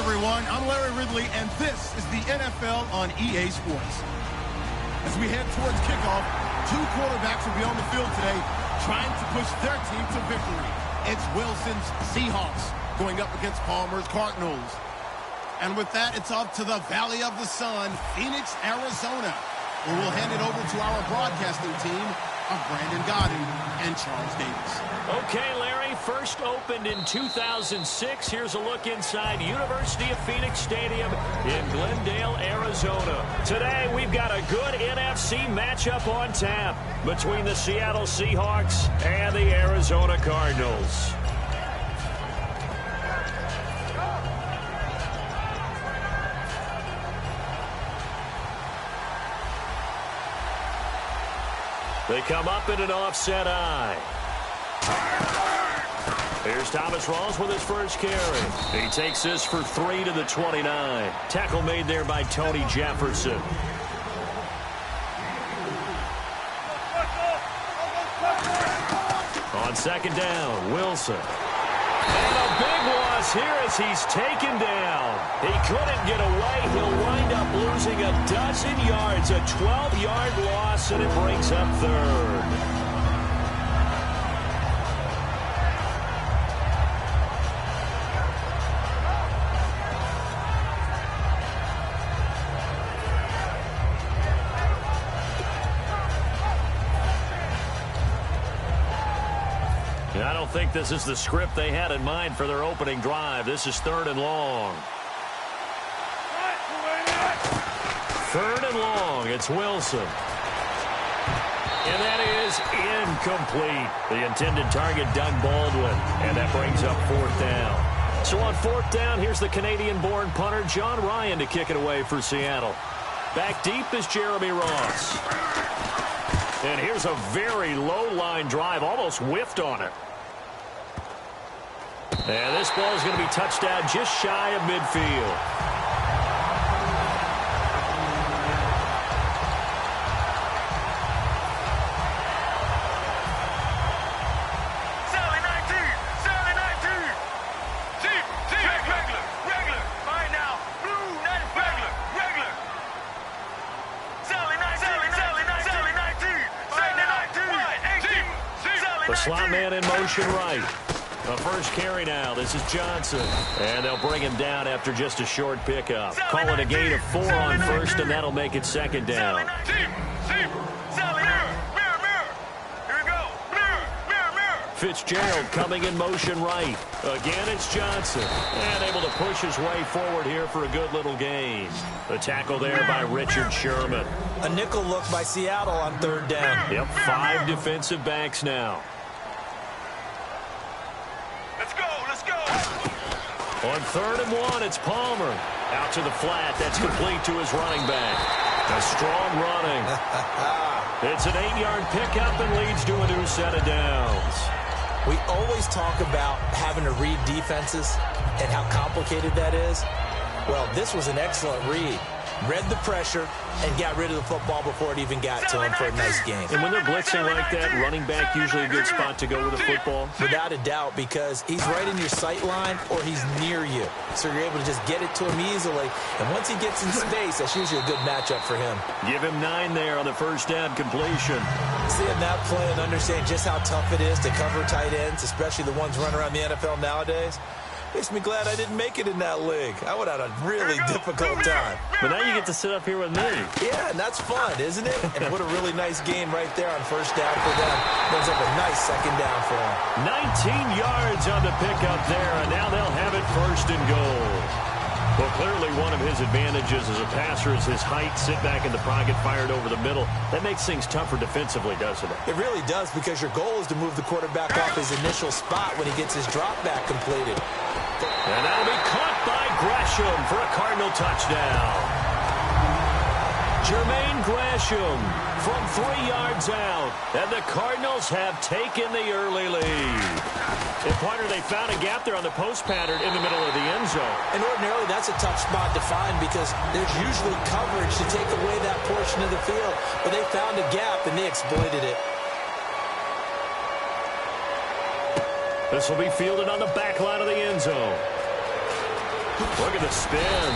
Everyone, I'm Larry Ridley, and this is the NFL on EA Sports. As we head towards kickoff, two quarterbacks will be on the field today trying to push their team to victory. It's Wilson's Seahawks going up against Palmer's Cardinals. And with that, it's off to the Valley of the Sun, Phoenix, Arizona, where we'll hand it over to our broadcasting team of Brandon Goddard and Charles Davis. Okay, Larry, first opened in 2006. Here's a look inside University of Phoenix Stadium in Glendale, Arizona. Today, we've got a good NFC matchup on tap between the Seattle Seahawks and the Arizona Cardinals. They come up in an offset eye. Here's Thomas Rawls with his first carry. He takes this for 3 to the 29. Tackle made there by Tony Jefferson. On second down, Wilson. And a big loss here as he's taken down. He couldn't get away. He'll wind up losing a dozen yards, a 12-yard loss, and it brings up third. I don't think this is the script they had in mind for their opening drive. This is 3rd and long. 3rd and long. It's Wilson. And that is incomplete. The intended target, Doug Baldwin. And that brings up 4th down. So on 4th down, here's the Canadian-born punter, John Ryan, to kick it away for Seattle. Back deep is Jeremy Ross. And here's a very low-line drive, almost whiffed on it. And this ball is going to be touched down just shy of midfield. Sally 19, Sally 19. See, regular. Right now, blue, not regular. Sally 19, Sally 19. The slot man in motion right. A first carry now. This is Johnson. And they'll bring him down after just a short pickup. Call it a gain of 4 on first, and that'll make it second down. Fitzgerald coming in motion right. Again, it's Johnson. And able to push his way forward here for a good little gain. The tackle there by Richard Sherman. A nickel look by Seattle on third down. Yep, 5 defensive backs now. Let's go, let's go. On 3rd and 1, it's Palmer. Out to the flat. That's complete to his running back. A strong running. It's an 8-yard pickup and leads to a new set of downs. We always talk about having to read defenses and how complicated that is. Well, this was an excellent read. Read the pressure and got rid of the football before it even got to him for a nice game. And when they're blitzing like that, running back usually a good spot to go with the football? Without a doubt, because he's right in your sight line or he's near you. So you're able to just get it to him easily. And once he gets in space, that's usually a good matchup for him. Give him 9 there on the first down completion. Seeing that play and understanding just how tough it is to cover tight ends, especially the ones running around the NFL nowadays, makes me glad I didn't make it in that league. I would have had a really difficult time. But now you get to sit up here with me. Yeah, and that's fun, isn't it? And what a really nice game right there on first down for them. Brings up a nice second down for them. 19 yards on the pickup there, and now they'll have it 1st and goal. Well, clearly one of his advantages as a passer is his height. Sit back in the pocket, fired over the middle. That makes things tougher defensively, doesn't it? It really does, because your goal is to move the quarterback off his initial spot when he gets his drop back completed. And that'll be caught by Gresham for a Cardinal touchdown. Jermaine Gresham from 3 yards out. And the Cardinals have taken the early lead. And partner, they found a gap there on the post pattern in the middle of the end zone. And ordinarily, that's a tough spot to find because there's usually coverage to take away that portion of the field. But they found a gap, and they exploited it. This will be fielded on the back line of the end zone. Look at the spin.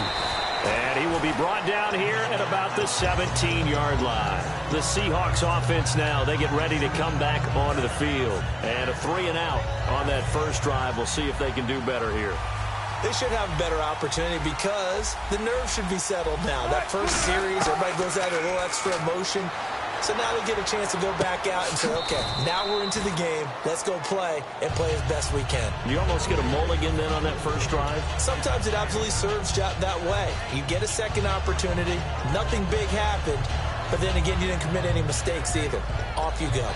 And he will be brought down here at about the 17-yard line. The Seahawks offense now, they get ready to come back onto the field. And a 3-and-out on that first drive. We'll see if they can do better here. They should have a better opportunity because the nerves should be settled now. That first series, everybody goes out a little extra emotion. So now they get a chance to go back out and say, okay, now we're into the game. Let's go play and play as best we can. You almost get a mulligan then on that first drive? Sometimes it absolutely serves that way. You get a second opportunity. Nothing big happened. But then again, you didn't commit any mistakes either. Off you go.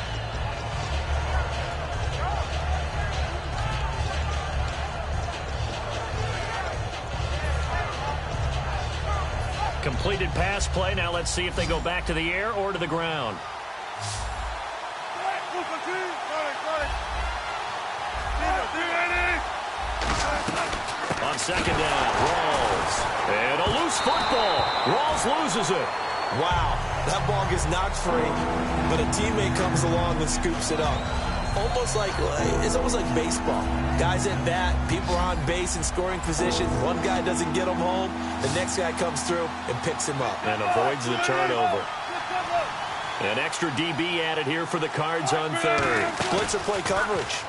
Completed pass play. Now let's see if they go back to the air or to the ground. On second down, Rawls. And a loose football. Rawls loses it. Wow, that ball gets knocked free, but a teammate comes along and scoops it up. It's almost like baseball. Guys at bat, people are on base in scoring position. One guy doesn't get him home. The next guy comes through and picks him up. And avoids the turnover. An extra DB added here for the Cards on third. Blitzer play coverage.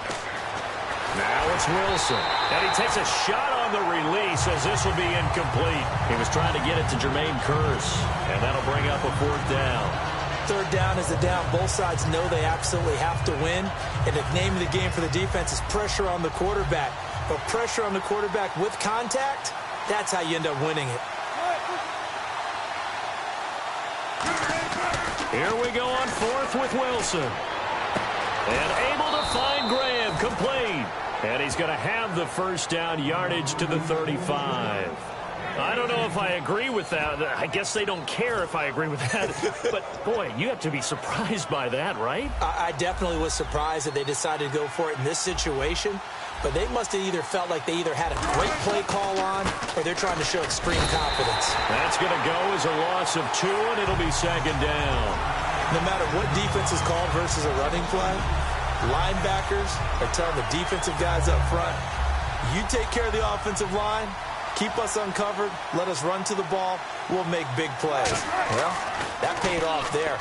Now it's Wilson. And he takes a shot on the release as this will be incomplete. He was trying to get it to Jermaine Kearse. And that'll bring up a 4th down. Third down is a down. Both sides know they absolutely have to win. And the name of the game for the defense is pressure on the quarterback. But pressure on the quarterback with contact, that's how you end up winning it. Here we go on 4th with Wilson. And able to find Graham, complete. And he's going to have the first down, yardage to the 35. I don't know if I agree with that. I guess they don't care if I agree with that. But, boy, you have to be surprised by that, right? I definitely was surprised that they decided to go for it in this situation. But they must have either felt like they either had a great play call on or they're trying to show extreme confidence. That's going to go as a loss of 2, and it'll be second down. No matter what defense is called versus a running play, linebackers are telling the defensive guys up front, you take care of the offensive line, keep us uncovered, let us run to the ball, we'll make big plays. Well, that paid off there.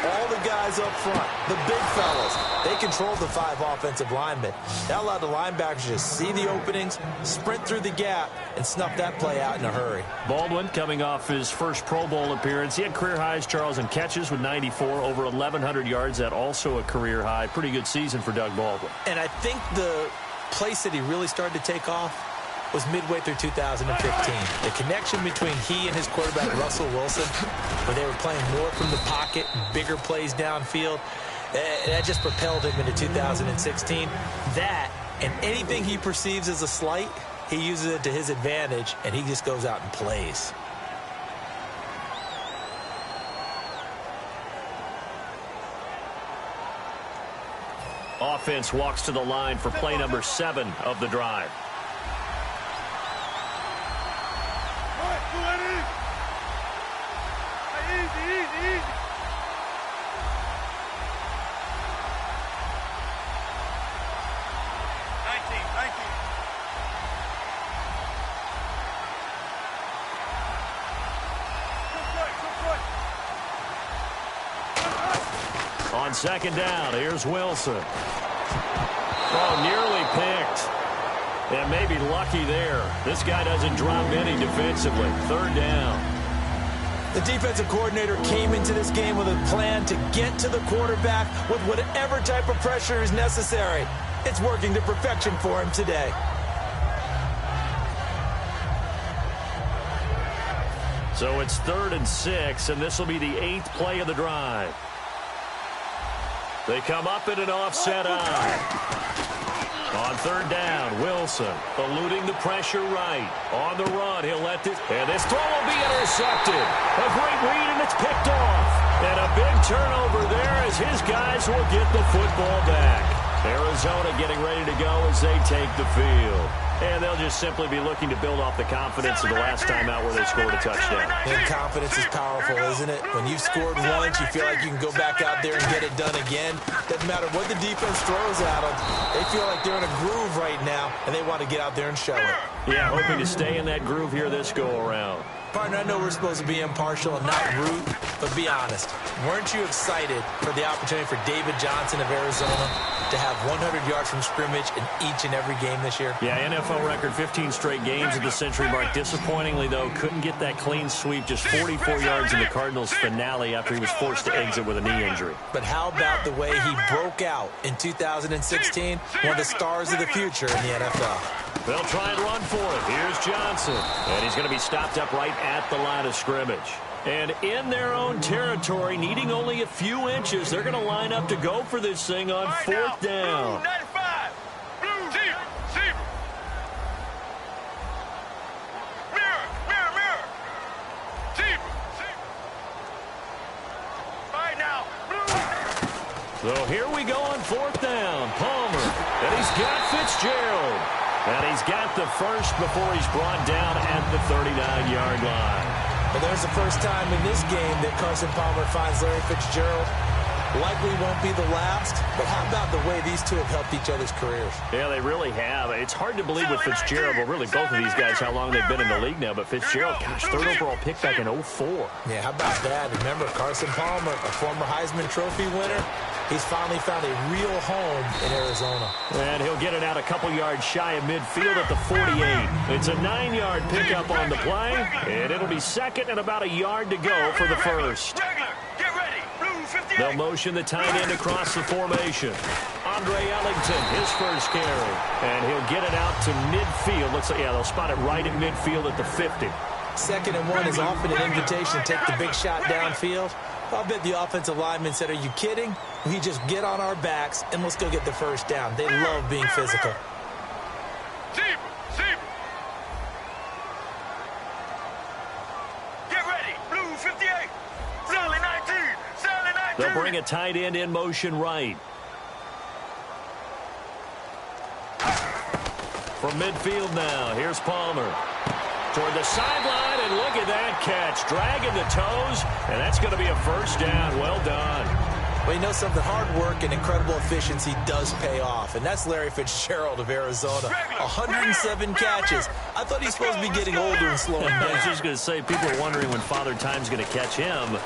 All the guys up front, the big fellas, they controlled the 5 offensive linemen. That allowed the linebackers to just see the openings, sprint through the gap, and snuff that play out in a hurry. Baldwin coming off his first Pro Bowl appearance. He had career highs, Charles, in catches with 94, over 1,100 yards. That also a career high. Pretty good season for Doug Baldwin. And I think the place that he really started to take off was midway through 2015. The connection between he and his quarterback, Russell Wilson, where they were playing more from the pocket, bigger plays downfield, that just propelled him into 2016. That, and anything he perceives as a slight, he uses it to his advantage, and he just goes out and plays. Offense walks to the line for play number 7 of the drive. Easy. 19. On second down, here's Wilson. Oh, nearly picked. And maybe lucky there. This guy doesn't drop any defensively. Third down. The defensive coordinator came into this game with a plan to get to the quarterback with whatever type of pressure is necessary. It's working to perfection for him today. So it's 3rd and 6, and this will be the 8th play of the drive. They come up in an offset eye. On third down, Wilson eluding the pressure right. On the run, he'll let this, and this throw will be intercepted. A great read, and it's picked off. And a big turnover there as his guys will get the football back. Arizona getting ready to go as they take the field. And they'll just simply be looking to build off the confidence of the last time out where they scored a touchdown. And confidence is powerful, isn't it? When you've scored once, you feel like you can go back out there and get it done again. Doesn't matter what the defense throws at them. They feel like they're in a groove right now, and they want to get out there and show it. Yeah, hoping to stay in that groove here this go-around. Partner, I know we're supposed to be impartial and not root, but be honest. Weren't you excited for the opportunity for David Johnson of Arizona to have 100 yards from scrimmage in each and every game this year? Yeah, NFL record 15 straight games at the century mark. Disappointingly, though, couldn't get that clean sweep. Just 44 yards in the Cardinals' finale after he was forced to exit with a knee injury. But how about the way he broke out in 2016? One of the stars of the future in the NFL. They'll try and run for it. Here's Johnson. And he's going to be stopped up right at the line of scrimmage. And in their own territory, needing only a few inches, they're going to line up to go for this thing on 4th down. 95. Blue, zebra. Mirror. Zebra. All right, now. Blue. So here we go on 4th down. Palmer. And he's got Fitzgerald. And he's got the first before he's brought down at the 39-yard line. But there's the first time in this game that Carson Palmer finds Larry Fitzgerald. Likely won't be the last, but how about the way these two have helped each other's careers? Yeah, they really have. It's hard to believe with Fitzgerald, well, really both of these guys, how long they've been in the league now. But Fitzgerald, gosh, 3rd overall pick back in 2004. Yeah, how about that? Remember, Carson Palmer, a former Heisman Trophy winner, he's finally found a real home in Arizona. And he'll get it out a couple yards shy of midfield at the 48. It's a 9-yard pickup on the play, and it'll be 2nd and about a yard to go for the first. Get ready. Blue 58. They'll motion the tight end across the formation. Andre Ellington, his first carry. And he'll get it out to midfield. Looks like, yeah, they'll spot it right at midfield at the 50. 2nd and 1 is often an invitation to take the big shot downfield. I'll bet the offensive lineman said, are you kidding? We just get on our backs and let's go get the first down. They love being physical. Zebra. Get ready. Blue 58. Sally 19. They'll bring a tight end in motion right. From midfield now, here's Palmer. Toward the sideline, and look at that catch. Dragging the toes, and that's going to be a first down. Well done. Well, you know something, hard work and incredible efficiency does pay off, and that's Larry Fitzgerald of Arizona. 107 catches. I thought he's supposed to be getting older and slowing down. I was just going to say, people are wondering when Father Time's going to catch him.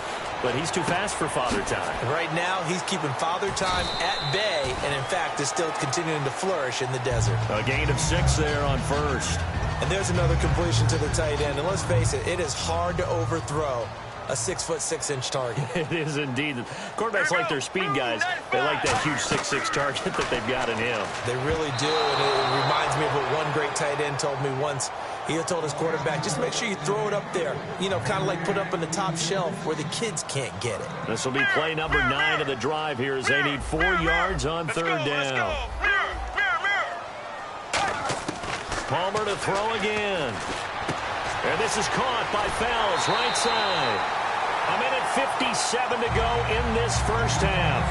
but he's too fast for Father Time. Right now, he's keeping Father Time at bay, and in fact, is still continuing to flourish in the desert. A gain of 6 there on first. And there's another completion to the tight end. And let's face it, it is hard to overthrow a 6'6" target. It is indeed. Quarterbacks like their speed guys. They like that huge 6'6" target that they've got in him. They really do, and it reminds me of what one great tight end told me once. He told his quarterback, just make sure you throw it up there. You know, kind of like put up on the top shelf where the kids can't get it. This will be play number 9 of the drive here as they need 4 yards on third down. Palmer to throw again. And this is caught by Fells, right side. A minute 57 to go in this first half.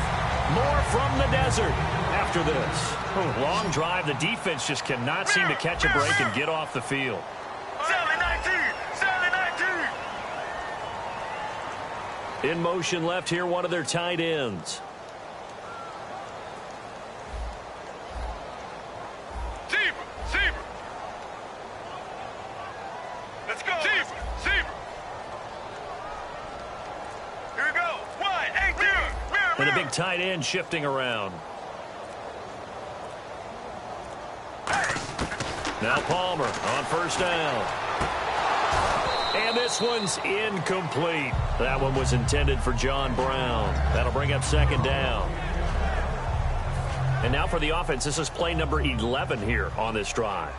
More from the desert after this. Long drive. The defense just cannot seem to catch a break and get off the field. In motion left here, one of their tight ends. And a big tight end shifting around. Now Palmer on first down. And this one's incomplete. That one was intended for John Brown. That'll bring up second down. And now for the offense, this is play number 11 here on this drive.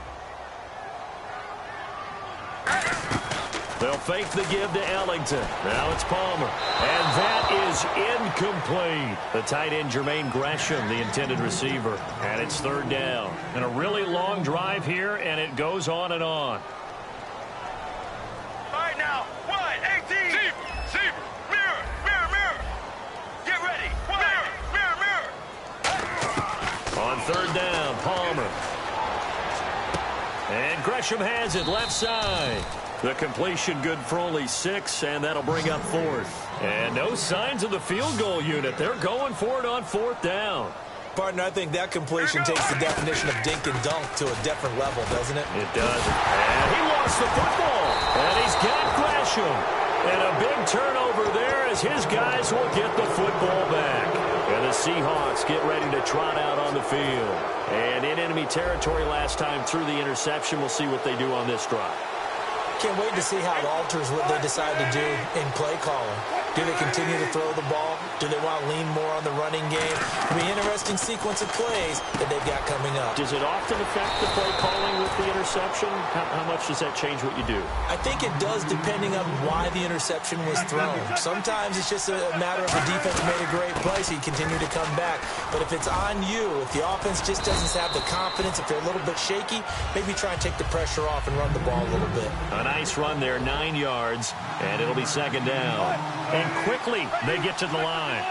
They'll fake the give to Ellington. Now it's Palmer. And that is incomplete. The tight end, Jermaine Gresham, the intended receiver. And it's third down. And a really long drive here, and it goes on and on. All right, now, 1-18. Receiver. Mirror. Get ready. Mirror. On third down, Palmer. And Gresham has it left side. The completion good for only 6, and that'll bring up fourth. And no signs of the field goal unit. They're going for it on fourth down. Partner, I think that completion takes the definition of dink and dunk to a different level, doesn't it? It does. And he lost the football. And he's got Gresham. And a big turnover there as his guys will get the football back. And the Seahawks get ready to trot out on the field. And in enemy territory last time through the interception. We'll see what they do on this drive. Can't wait to see how it alters what they decide to do in play calling. Do they continue to throw the ball? Do they want to lean more on the running game? It'll be an interesting sequence of plays that they've got coming up. Does it often affect the play calling with the interception? How much does that change what you do? I think it does depending on why the interception was thrown. Sometimes it's just a matter of the defense made a great play, so you continue to come back. But if it's on you, if the offense just doesn't have the confidence, if they're a little bit shaky, maybe try and take the pressure off and run the ball a little bit. A nice run there, 9 yards, and it'll be second down. And quickly, they get to the line.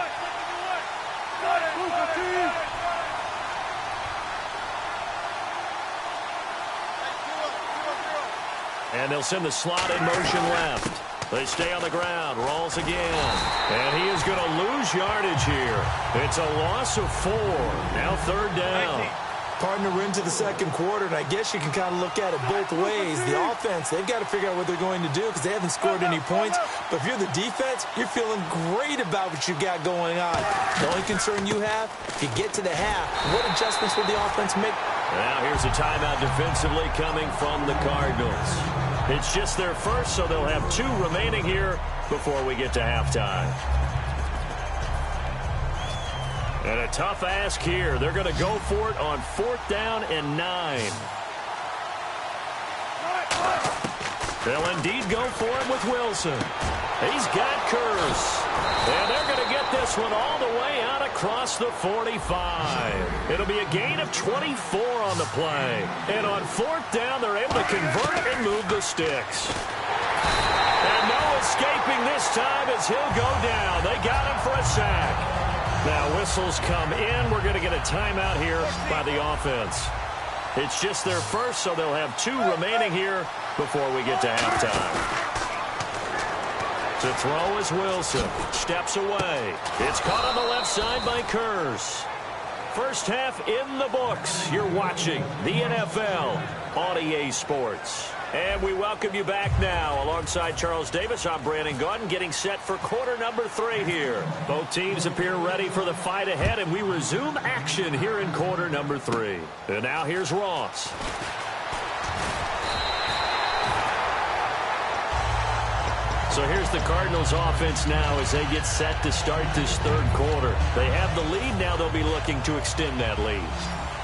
And they'll send the slot in motion left. They stay on the ground. Rolls again. And he is going to lose yardage here. It's a loss of 4. Now third down. Partner, we're into the second quarter, and I guess you can kind of look at it both ways. The offense, they've got to figure out what they're going to do because they haven't scored any points. But if you're the defense, you're feeling great about what you got going on. The only concern you have, if you get to the half, what adjustments will the offense make? Now here's a timeout defensively coming from the Cardinals. It's just their first, so they'll have 2 remaining here before we get to halftime. And a tough ask here. They're going to go for it on fourth down and 9. They'll indeed go for it with Wilson. He's got Curse. And they're going to get this one all the way out across the 45. It'll be a gain of 24 on the play. And on fourth down, they're able to convert and move the sticks. And no escaping this time as he'll go down. They got him for a sack. Now whistles come in. We're going to get a timeout here by the offense. It's just their first, so they'll have 2 remaining here before we get to halftime. To throw is Wilson. Steps away. It's caught on the left side by Curse. First half in the books. You're watching the NFL on EA Sports. And we welcome you back now. Alongside Charles Davis, I'm Brandon Gaudin, getting set for quarter number 3 here. Both teams appear ready for the fight ahead, and we resume action here in quarter number 3. And now here's Ross. So here's the Cardinals offense now as they get set to start this third quarter. They have the lead. Now they'll be looking to extend that lead.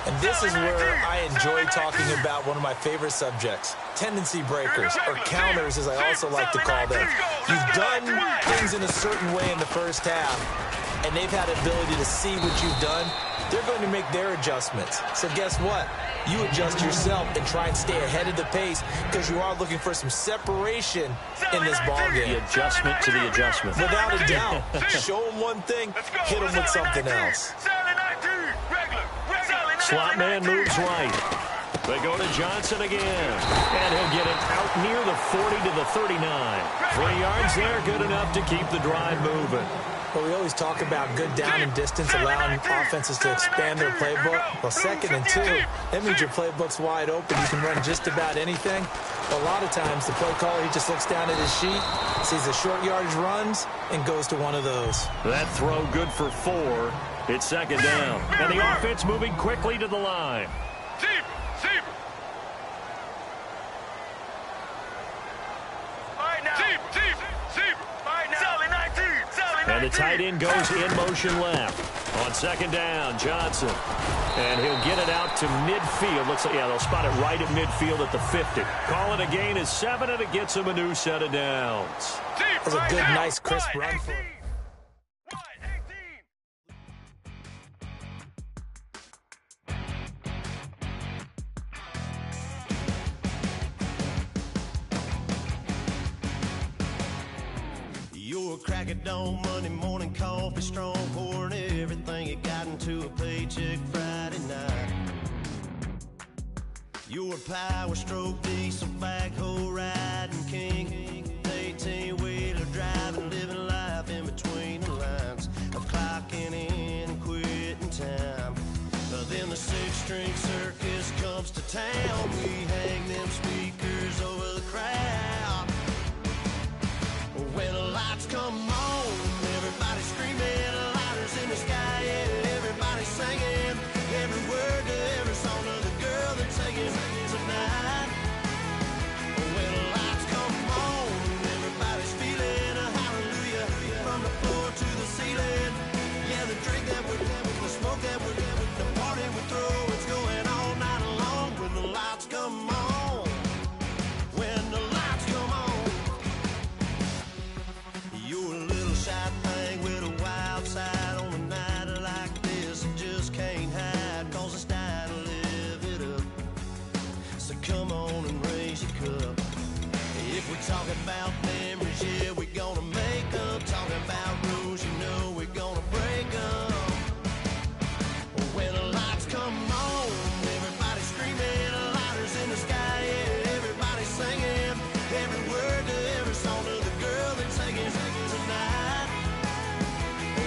And this is where I enjoy talking about one of my favorite subjects, tendency breakers, or counters as I also like to call them. You've done things in a certain way in the first half, and they've had the ability to see what you've done. They're going to make their adjustments. So guess what? You adjust yourself and try and stay ahead of the pace because you are looking for some separation in this ballgame. The adjustment to the adjustment. Without a doubt. Show them one thing, hit them with something else. Slot man moves right. They go to Johnson again. And he'll get it out near the 40 to the 39. 3 yards there, good enough to keep the drive moving. Well, we always talk about good down and distance, allowing offenses to expand their playbook. Well, 2nd and 2, that means your playbook's wide open. You can run just about anything. Well, a lot of times, the play caller, he just looks down at his sheet, sees the short yardage runs, and goes to one of those. That throw good for 4. It's 2nd down. And the offense moving quickly to the line. And the tight end goes in motion left. On 2nd down, Johnson. And he'll get it out to midfield. Looks like, yeah, they'll spot it right at midfield at the 50. Call it a gain is 7, and it gets him a new set of downs. That's a good, nice, crisp run for him. You're a crack at dawn, Monday morning coffee, strong pouring everything you got into a paycheck Friday night. You're a power stroke, diesel backhoe riding king, 18-wheeler driving, living life in between the lines of clocking in and quitting time. Then the 6-string circus comes to town. We hang them speakers over the crowd. When the lights come on, everybody screaming, lighters in the sky, yeah, everybody singing every word to every song of the girl they're taking tonight. When the lights come on, everybody's feeling a hallelujah from the floor to the ceiling. Yeah, the drink that we're the smoke that we're the party we throw, it's going all night long. When the lights come on, when the lights come on. You're a little shy thing with a wild side on a night like this. You just can't hide, cause it's time to live it up. So come on and raise your cup. If we're talking about memories, yeah, we're gonna make them. Talking about rules, you know we're gonna break them. When the lights come on, everybody screaming, lighters in the sky, yeah, everybody singing every word to every song of the girl they're taking tonight.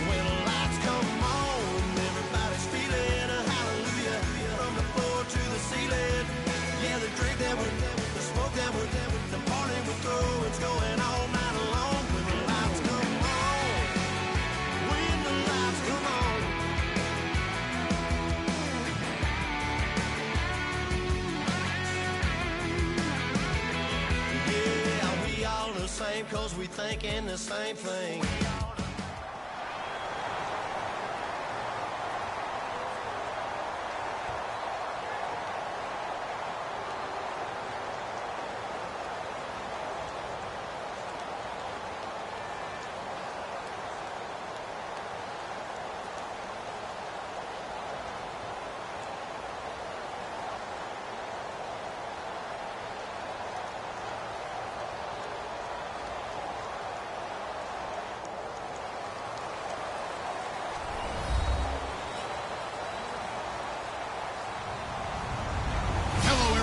When the lights come on, everybody's feeling a hallelujah from the floor to the ceiling. Yeah, the drink that we're the smoke that we're the party we throw, it's going all night long. When the lights come on, when the lights come on. Yeah, we all the same, cause we thinking the same thing.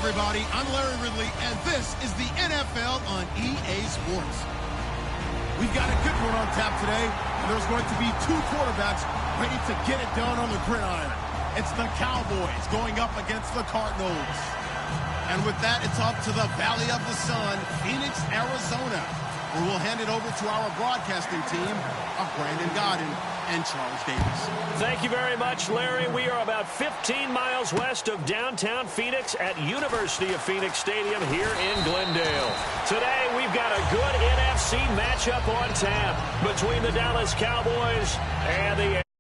Everybody, I'm Larry Ridley, and this is the NFL on EA Sports. We've got a good one on tap today, and there's going to be 2 quarterbacks ready to get it done on the gridiron. It's the Cowboys going up against the Cardinals. And with that, it's off to the Valley of the Sun, Phoenix, Arizona, where we'll hand it over to our broadcasting team of Brandon Godden and Charles Davis. Thank you very much, Larry. We are about 15 miles west of downtown Phoenix at University of Phoenix Stadium here in Glendale. Today, we've got a good NFC matchup on tap between the Dallas Cowboys and the